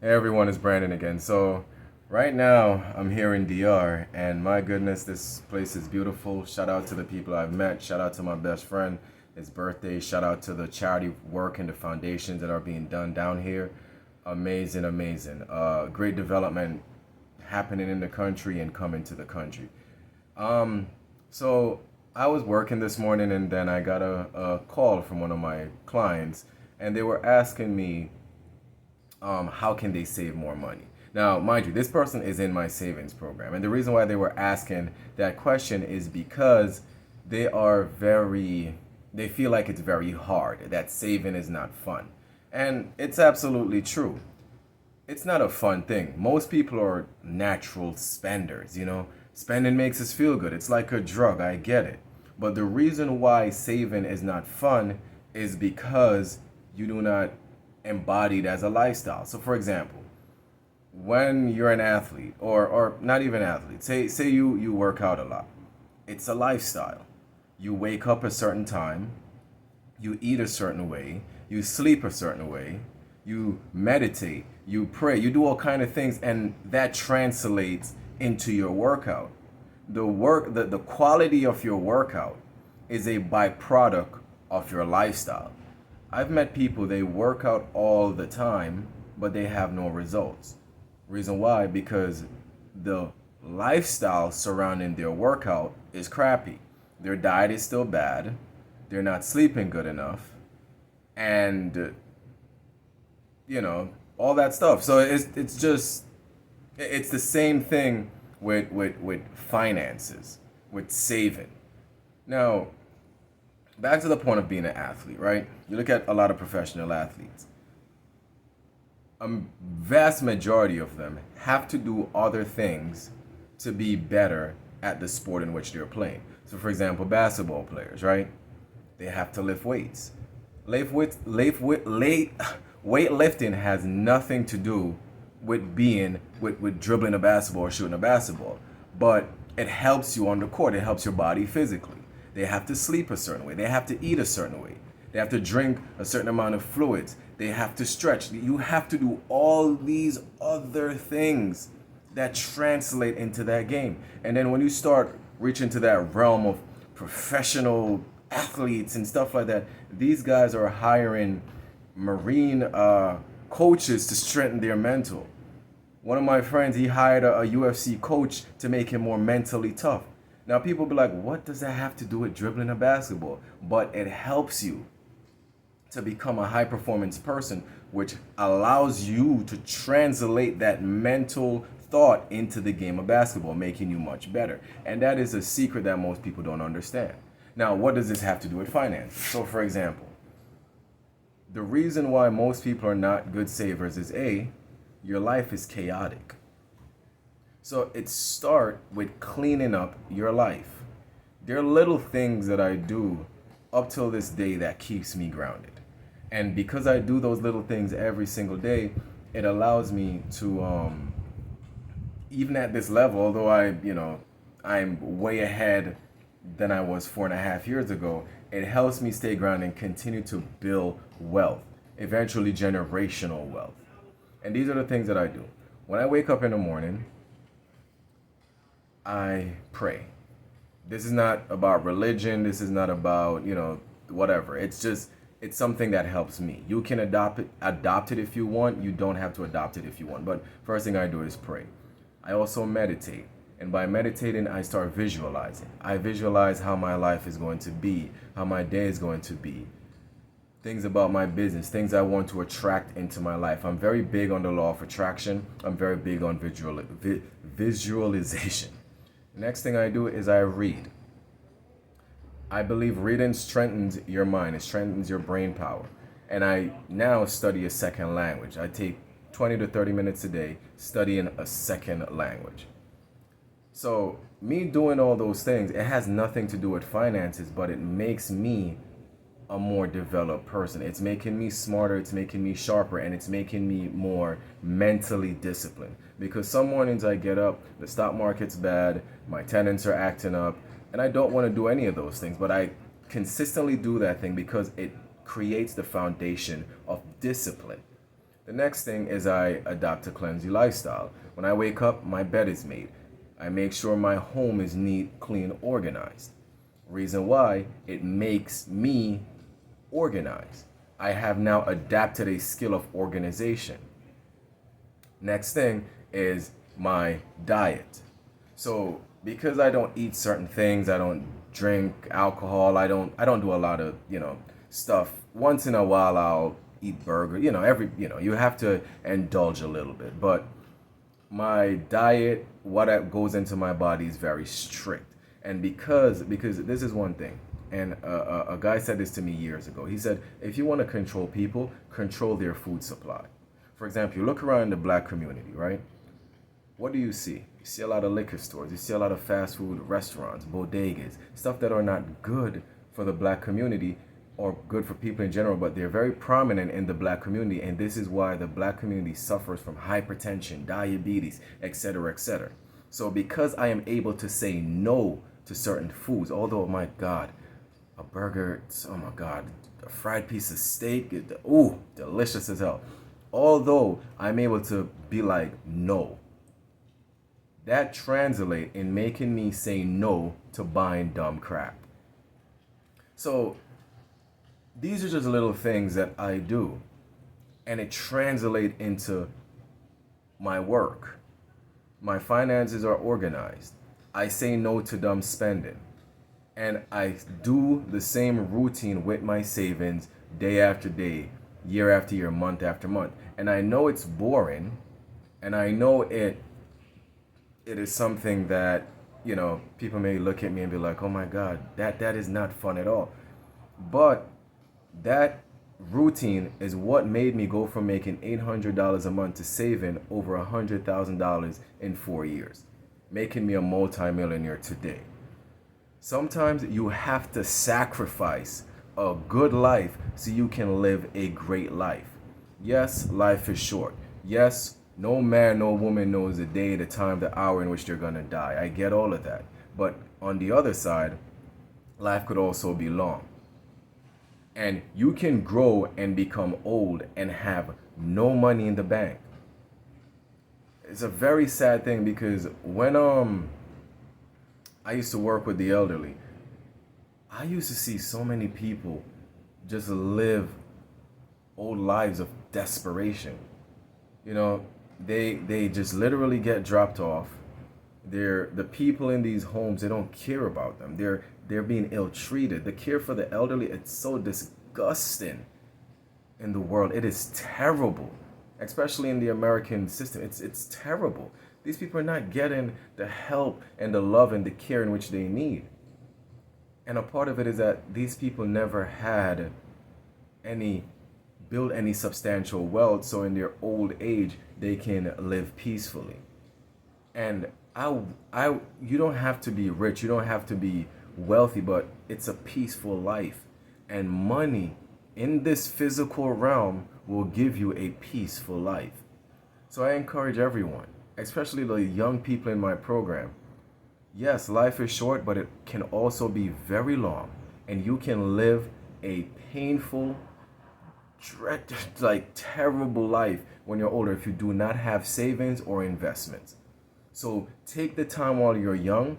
Hey everyone, it's Brandon again. So, right now I'm here in DR, and my goodness, this place is beautiful. Shout out to the people I've met. Shout out to my best friend, his birthday. Shout out to the charity work and the foundations that are being done down here. Amazing, amazing. Great development happening in the country and coming to the country. So I was working this morning, and then I got a call from one of my clients, and they were asking me how can they save more money? Now, mind you, this person is in my savings program. And the reason why they were asking that question is because they feel like it's very hard, that saving is not fun. And it's absolutely true. It's not a fun thing. Most people are natural spenders. Spending makes us feel good. It's like a drug, I get it. But the reason why saving is not fun is because you do not embody it as a lifestyle. So for example, when you're an athlete or not even athlete, say you work out a lot. It's a lifestyle. You wake up a certain time, you eat a certain way, you sleep a certain way, you meditate, you pray, you do all kind of things, and that translates into your workout. The quality of your workout is a byproduct of your lifestyle. I've met people, they work out all the time, but they have no results. Reason why? Because the lifestyle surrounding their workout is crappy. Their diet is still bad. They're not sleeping good enough. And all that stuff. So it's the same thing with finances, with saving. Now, back to the point of being an athlete, right? You look at a lot of professional athletes. A vast majority of them have to do other things to be better at the sport in which they're playing. So, for example, basketball players, right? They have to lift weights. Weightlifting has nothing to do with dribbling a basketball or shooting a basketball, but it helps you on the court. It helps your body physically. They have to sleep a certain way. They have to eat a certain way. They have to drink a certain amount of fluids. They have to stretch. You have to do all these other things that translate into that game. And then when you start reaching to that realm of professional athletes and stuff like that, these guys are hiring marine coaches to strengthen their mental. One of my friends, he hired a UFC coach to make him more mentally tough. Now people be like, what does that have to do with dribbling a basketball? But it helps you to become a high performance person, which allows you to translate that mental thought into the game of basketball, making you much better. And that is a secret that most people don't understand. Now, what does this have to do with finance? So for example, the reason why most people are not good savers is your life is chaotic. So it starts with cleaning up your life. There are little things that I do up till this day that keeps me grounded. And because I do those little things every single day, it allows me to even at this level, although I'm way ahead than I was 4.5 years ago, it helps me stay grounded and continue to build wealth, eventually generational wealth. And these are the things that I do. When I wake up in the morning, I pray. This is not about religion. This is not about, whatever. It's something that helps me. You can adopt it if you want. You don't have to adopt it if you want. But first thing I do is pray. I also meditate. And by meditating, I start visualizing. I visualize how my life is going to be, how my day is going to be, things about my business, things I want to attract into my life. I'm very big on the law of attraction. I'm very big on visualization. Next thing I do is I read. I believe reading strengthens your mind. It strengthens your brain power. And I now study a second language. I take 20 to 30 minutes a day studying a second language. So me doing all those things, it has nothing to do with finances, but it makes me a more developed person. It's making me smarter, it's making me sharper, and it's making me more mentally disciplined. Because some mornings I get up, the stock market's bad, my tenants are acting up, and I don't want to do any of those things, but I consistently do that thing because it creates the foundation of discipline. The next thing is I adopt a Cleansy lifestyle. When I wake up, my bed is made. I make sure my home is neat, clean, organized. Reason why, it makes me organized. I have now adapted a skill of organization. Next thing is my diet. So because I don't eat certain things, I don't drink alcohol, I don't do a lot of, stuff. Once in a while I'll eat burger, you have to indulge a little bit. But my diet, goes into my body is very strict. And because this is one thing, and a guy said this to me years ago. He said, if you want to control people, control their food supply. For example, you look around the black community, right? What do you see? You see a lot of liquor stores. You see a lot of fast food restaurants, bodegas, stuff that are not good for the black community or good for people in general, but they're very prominent in the black community. And this is why the black community suffers from hypertension, diabetes, etc., etc. So because I am able to say no to certain foods, although, my God, a burger, oh my God, a fried piece of steak, ooh, delicious as hell. Although I'm able to be like, no, that translate in making me say no to buying dumb crap. So these are just little things that I do, and it translates into my work. My finances are organized. I say no to dumb spending. And I do the same routine with my savings day after day, year after year, month after month. And I know it's boring, and I know it is something that, people may look at me and be like, oh my God, that is not fun at all. But that routine is what made me go from making $800 a month to saving over $100,000 in 4 years, making me a multimillionaire today. Sometimes you have to sacrifice a good life so you can live a great life. Yes, life is short. Yes, no man, no woman knows the day, the time, the hour in which they're going to die. I get all of that. But on the other side, life could also be long. And you can grow and become old and have no money in the bank. It's a very sad thing, because when I used to work with the elderly, I used to see so many people just live old lives of desperation. They just literally get dropped off. The people in these homes, they don't care about them. They're being ill-treated. The care for the elderly, it's so disgusting in the world. It is terrible, especially in the American system. It's terrible. These people are not getting the help and the love and the care in which they need. And a part of it is that these people never had build any substantial wealth, so in their old age they can live peacefully. And you don't have to be rich, you don't have to be wealthy, but it's a peaceful life. And money in this physical realm will give you a peaceful life. So I encourage everyone, especially the young people in my program. Yes, life is short, but it can also be very long. And you can live a painful, terrible life when you're older if you do not have savings or investments. So take the time while you're young.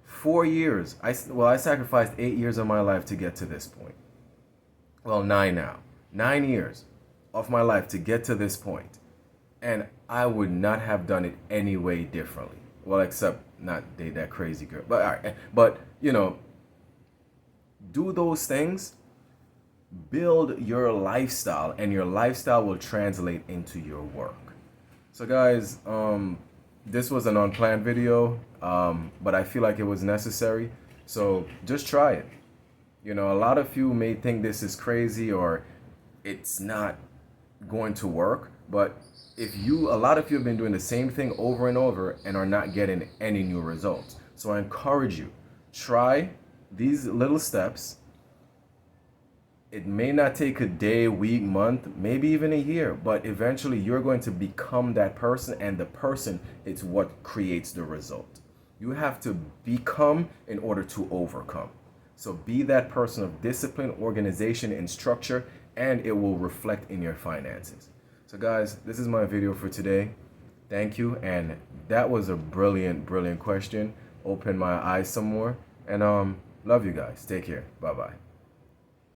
4 years. I sacrificed 8 years of my life to get to this point. Well, 9 now. 9 years of my life to get to this point. And I would not have done it any way differently. Well, except not date that crazy girl. But all right. But, do those things. Build your lifestyle, and your lifestyle will translate into your work. So guys, this was an unplanned video, but I feel like it was necessary. So just try it. A lot of you may think this is crazy or it's not going to work, but a lot of you have been doing the same thing over and over and are not getting any new results. So I encourage you, try these little steps. It may not take a day, week, month, maybe even a year, but eventually you're going to become that person, and the person is what creates the result. You have to become in order to overcome. So be that person of discipline, organization, and structure, and it will reflect in your finances. So guys, this is my video for today. Thank you. And that was a brilliant, brilliant question. Opened my eyes some more. And love you guys. Take care. Bye-bye.